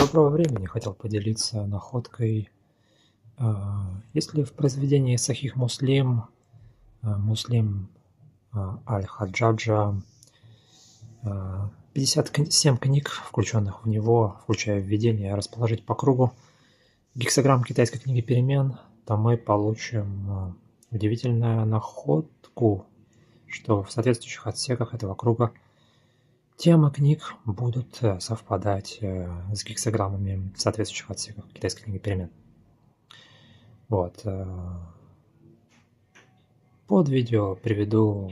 Доброго времени, хотел поделиться находкой. Есть ли в произведении Сахих Муслим, Муслим Аль-Хаджаджа 57 книг, включенных в него, включая введение, расположить по кругу гексаграмм китайской книги перемен, то мы получим удивительную находку, что в соответствующих отсеках этого круга темы книг будут совпадать с гексаграммами в соответствующих отсеках китайской книги перемен. Вот. Под видео приведу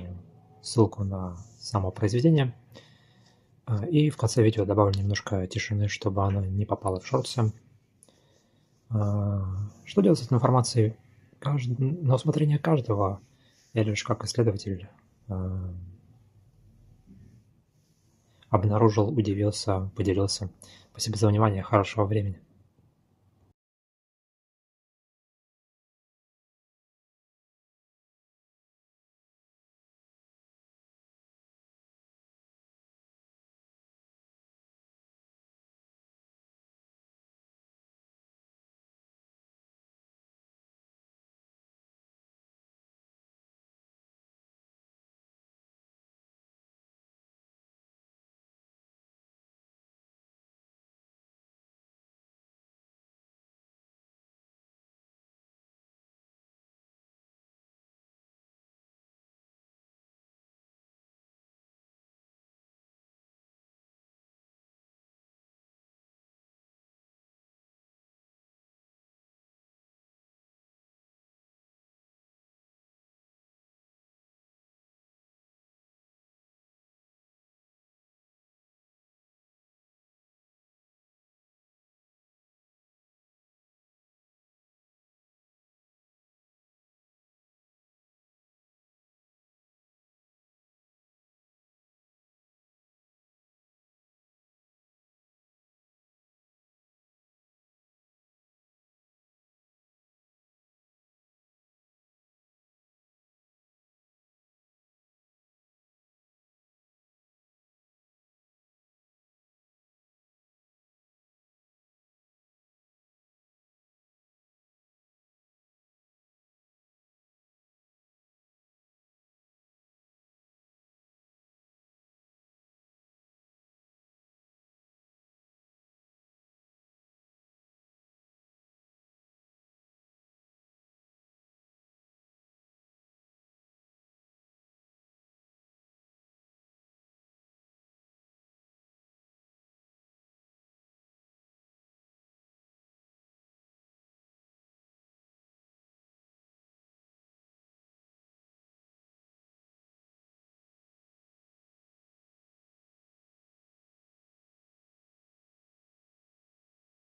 ссылку на само произведение. И в конце видео добавлю немножко тишины, чтобы оно не попало в шорты. Что делать с этой информацией? На усмотрение каждого. Я лишь как исследователь обнаружил, удивился, поделился. Спасибо за внимание, хорошего времени.